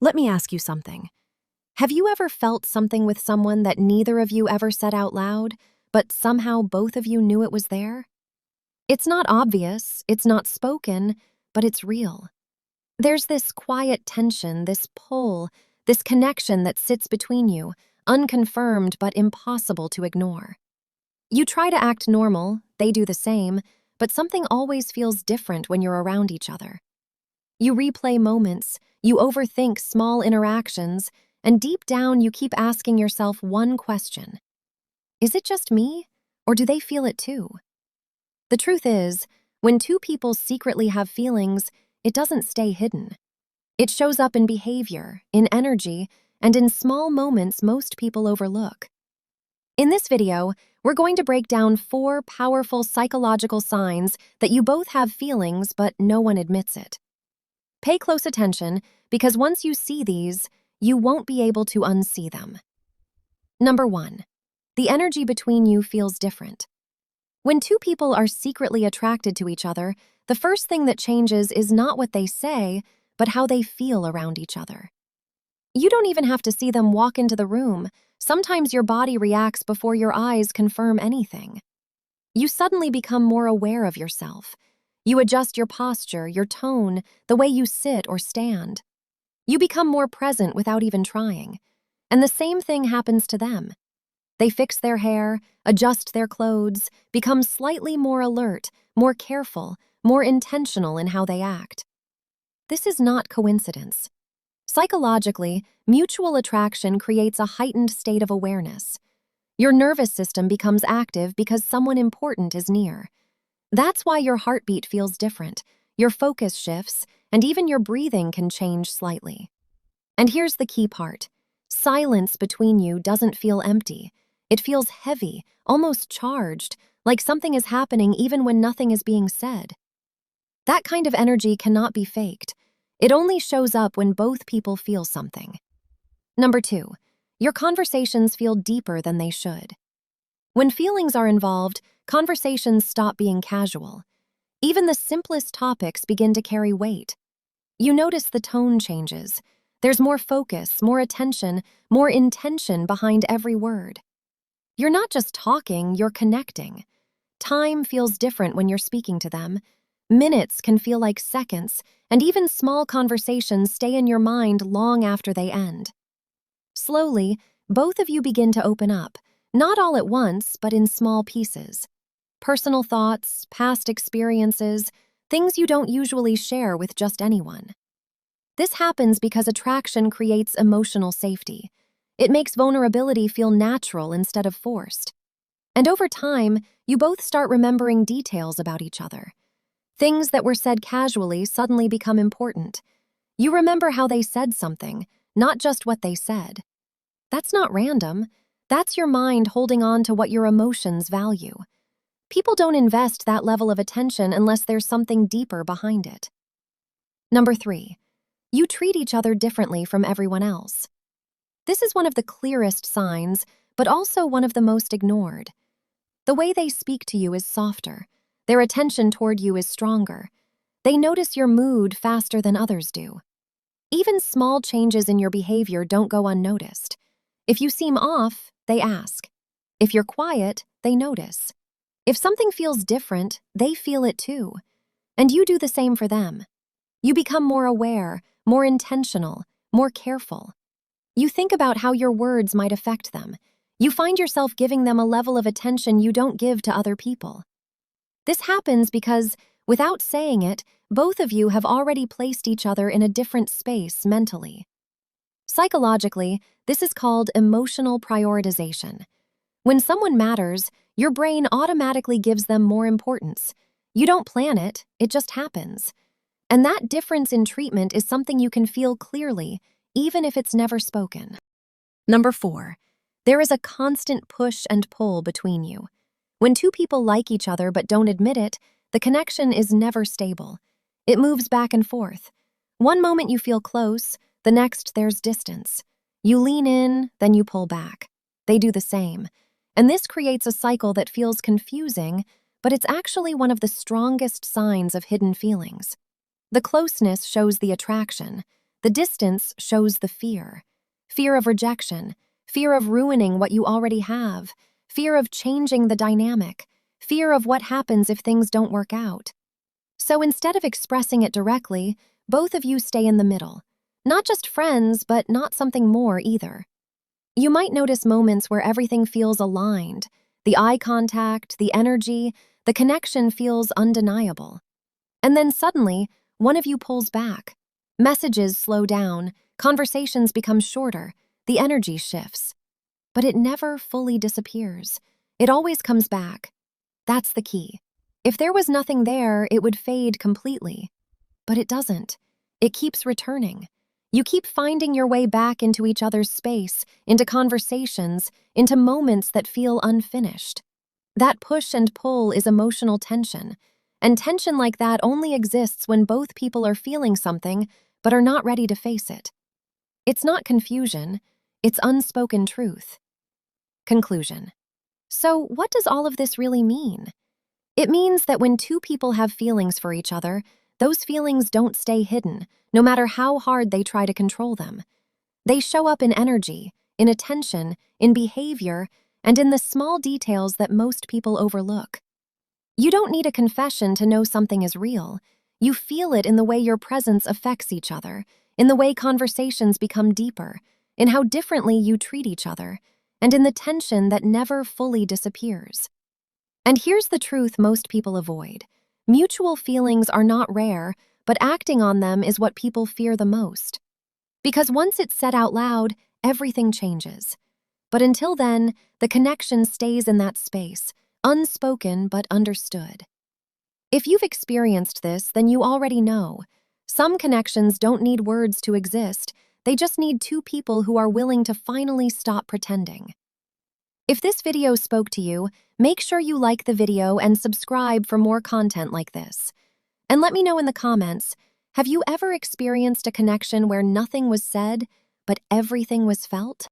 Let me ask you something. Have you ever felt something with someone that neither of you ever said out loud, but somehow both of you knew it was there? It's not obvious, it's not spoken, but it's real. There's this quiet tension, this pull, this connection that sits between you, unconfirmed but impossible to ignore. You try to act normal, they do the same, but something always feels different when you're around each other. You replay moments, you overthink small interactions, and deep down you keep asking yourself one question. Is it just me, or do they feel it too? The truth is, when two people secretly have feelings, it doesn't stay hidden. It shows up in behavior, in energy, and in small moments most people overlook. In this video, we're going to break down 4 powerful psychological signs that you both have feelings but no one admits it. Pay close attention, because once you see these, you won't be able to unsee them. Number 1. The energy between you feels different. When two people are secretly attracted to each other, the first thing that changes is not what they say, but how they feel around each other. You don't even have to see them walk into the room. Sometimes your body reacts before your eyes confirm anything. You suddenly become more aware of yourself. You adjust your posture, your tone, the way you sit or stand. You become more present without even trying. And the same thing happens to them. They fix their hair, adjust their clothes, become slightly more alert, more careful, more intentional in how they act. This is not coincidence. Psychologically, mutual attraction creates a heightened state of awareness. Your nervous system becomes active because someone important is near. That's why your heartbeat feels different, your focus shifts, and even your breathing can change slightly. And here's the key part. Silence between you doesn't feel empty. It feels heavy, almost charged, like something is happening even when nothing is being said. That kind of energy cannot be faked. It only shows up when both people feel something. Number 2, your conversations feel deeper than they should. When feelings are involved, conversations stop being casual. Even the simplest topics begin to carry weight. You notice the tone changes. There's more focus, more attention, more intention behind every word. You're not just talking, you're connecting. Time feels different when you're speaking to them. Minutes can feel like seconds, and even small conversations stay in your mind long after they end. Slowly, both of you begin to open up, not all at once, but in small pieces. Personal thoughts, past experiences, things you don't usually share with just anyone. This happens because attraction creates emotional safety. It makes vulnerability feel natural instead of forced. And over time, you both start remembering details about each other. Things that were said casually suddenly become important. You remember how they said something, not just what they said. That's not random. That's your mind holding on to what your emotions value. People don't invest that level of attention unless there's something deeper behind it. Number 3, you treat each other differently from everyone else. This is one of the clearest signs, but also one of the most ignored. The way they speak to you is softer. Their attention toward you is stronger. They notice your mood faster than others do. Even small changes in your behavior don't go unnoticed. If you seem off, they ask. If you're quiet, they notice. If something feels different, they feel it too. And you do the same for them. You become more aware, more intentional, more careful. You think about how your words might affect them. You find yourself giving them a level of attention you don't give to other people. This happens because, without saying it, both of you have already placed each other in a different space mentally. Psychologically, this is called emotional prioritization. When someone matters, your brain automatically gives them more importance. You don't plan it, it just happens. And that difference in treatment is something you can feel clearly, even if it's never spoken. Number 4, there is a constant push and pull between you. When two people like each other but don't admit it, the connection is never stable. It moves back and forth. One moment you feel close, the next there's distance. You lean in, then you pull back. They do the same. And this creates a cycle that feels confusing, but it's actually one of the strongest signs of hidden feelings. The closeness shows the attraction. The distance shows the fear. Fear of rejection, fear of ruining what you already have, fear of changing the dynamic, fear of what happens if things don't work out. So instead of expressing it directly, both of you stay in the middle. Not just friends, but not something more either. You might notice moments where everything feels aligned. The eye contact, the energy, the connection feels undeniable. And then suddenly, one of you pulls back. Messages slow down, conversations become shorter, the energy shifts. But it never fully disappears. It always comes back. That's the key. If there was nothing there, it would fade completely. But it doesn't. It keeps returning. You keep finding your way back into each other's space, into conversations, into moments that feel unfinished. That push and pull is emotional tension. And tension like that only exists when both people are feeling something but are not ready to face it. It's not confusion, it's unspoken truth. Conclusion. So, what does all of this really mean? It means that when two people have feelings for each other, those feelings don't stay hidden, no matter how hard they try to control them. They show up in energy, in attention, in behavior, and in the small details that most people overlook. You don't need a confession to know something is real. You feel it in the way your presence affects each other, in the way conversations become deeper, in how differently you treat each other, and in the tension that never fully disappears. And here's the truth most people avoid. Mutual feelings are not rare, but acting on them is what people fear the most. Because once it's said out loud, everything changes. But until then, the connection stays in that space, unspoken but understood. If you've experienced this, then you already know. Some connections don't need words to exist, they just need two people who are willing to finally stop pretending. If this video spoke to you, make sure you like the video and subscribe for more content like this. And let me know in the comments, have you ever experienced a connection where nothing was said, but everything was felt?